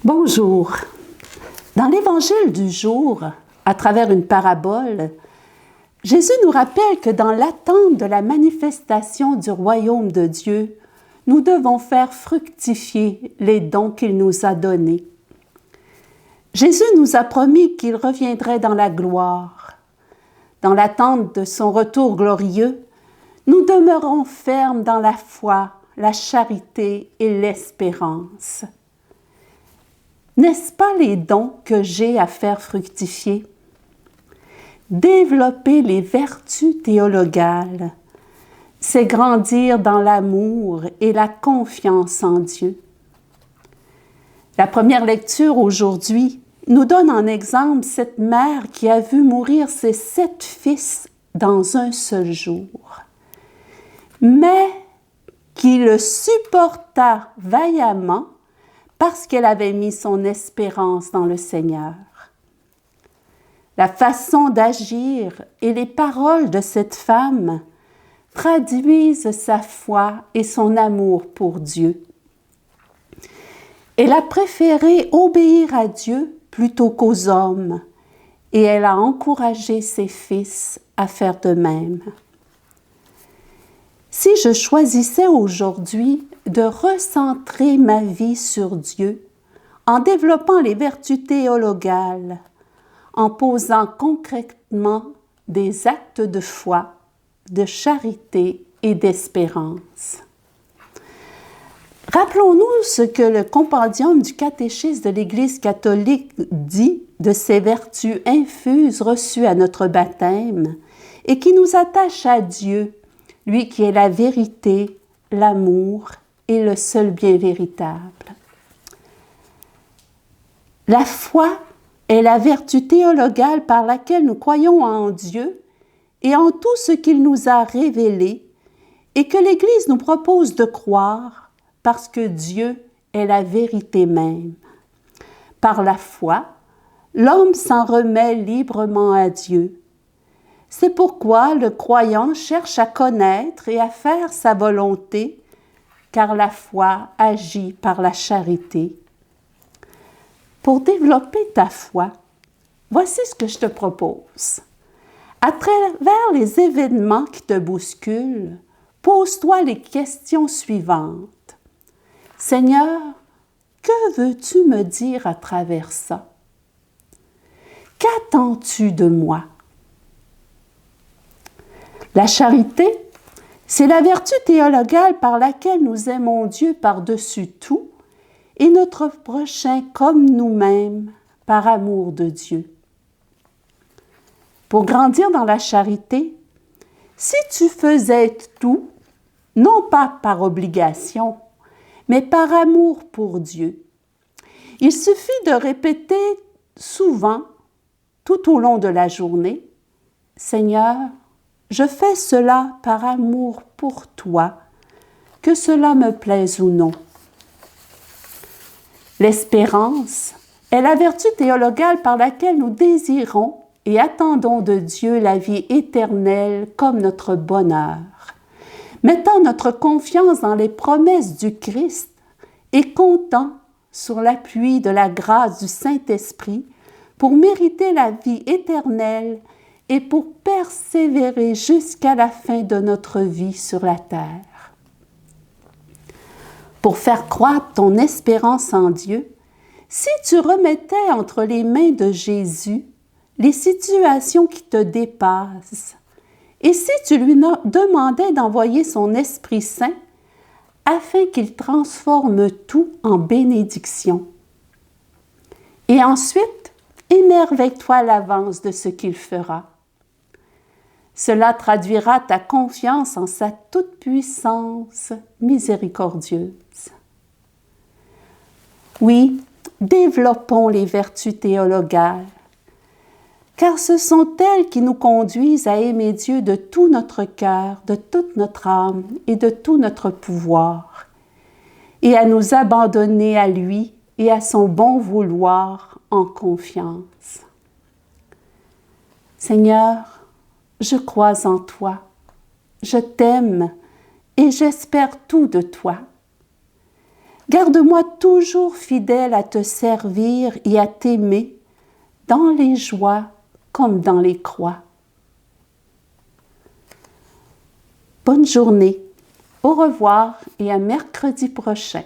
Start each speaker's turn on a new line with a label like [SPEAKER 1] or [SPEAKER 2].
[SPEAKER 1] Bonjour. Dans l'Évangile du jour, à travers une parabole, Jésus nous rappelle que dans l'attente de la manifestation du royaume de Dieu, nous devons faire fructifier les dons qu'il nous a donnés. Jésus nous a promis qu'il reviendrait dans la gloire. Dans l'attente de son retour glorieux, nous demeurons fermes dans la foi, la charité et l'espérance. N'est-ce pas les dons que j'ai à faire fructifier? Développer les vertus théologales, c'est grandir dans l'amour et la confiance en Dieu. La première lecture aujourd'hui nous donne en exemple cette mère qui a vu mourir ses 7 fils dans un seul jour, mais qui le supporta vaillamment parce qu'elle avait mis son espérance dans le Seigneur. La façon d'agir et les paroles de cette femme traduisent sa foi et son amour pour Dieu. Elle a préféré obéir à Dieu plutôt qu'aux hommes et elle a encouragé ses fils à faire de même. Si je choisissais aujourd'hui de recentrer ma vie sur Dieu en développant les vertus théologales, en posant concrètement des actes de foi, de charité et d'espérance. Rappelons-nous ce que le compendium du catéchisme de l'Église catholique dit de ces vertus infuses reçues à notre baptême et qui nous attachent à Dieu, lui qui est la vérité, l'amour et le seul bien véritable. La foi est la vertu théologale par laquelle nous croyons en Dieu et en tout ce qu'il nous a révélé et que l'Église nous propose de croire parce que Dieu est la vérité même. Par la foi, l'homme s'en remet librement à Dieu. C'est pourquoi le croyant cherche à connaître et à faire sa volonté, car la foi agit par la charité. Pour développer ta foi, voici ce que je te propose. À travers les événements qui te bousculent, pose-toi les questions suivantes. Seigneur, que veux-tu me dire à travers ça? Qu'attends-tu de moi? La charité, c'est la vertu théologale par laquelle nous aimons Dieu par-dessus tout et notre prochain comme nous-mêmes par amour de Dieu. Pour grandir dans la charité, si tu faisais tout, non pas par obligation, mais par amour pour Dieu, il suffit de répéter souvent, tout au long de la journée, « Seigneur, je fais cela par amour pour toi, que cela me plaise ou non. » L'espérance est la vertu théologale par laquelle nous désirons et attendons de Dieu la vie éternelle comme notre bonheur, mettant notre confiance dans les promesses du Christ et comptant sur l'appui de la grâce du Saint-Esprit pour mériter la vie éternelle et pour persévérer jusqu'à la fin de notre vie sur la terre. Pour faire croître ton espérance en Dieu, si tu remettais entre les mains de Jésus les situations qui te dépassent, et si tu lui demandais d'envoyer son Esprit Saint afin qu'il transforme tout en bénédiction. Et ensuite, émerveille-toi à l'avance de ce qu'il fera. Cela traduira ta confiance en sa toute-puissance miséricordieuse. Oui, développons les vertus théologales, car ce sont elles qui nous conduisent à aimer Dieu de tout notre cœur, de toute notre âme et de tout notre pouvoir, et à nous abandonner à lui et à son bon vouloir en confiance. Seigneur, je crois en toi, je t'aime et j'espère tout de toi. Garde-moi toujours fidèle à te servir et à t'aimer dans les joies comme dans les croix. Bonne journée, au revoir et à mercredi prochain.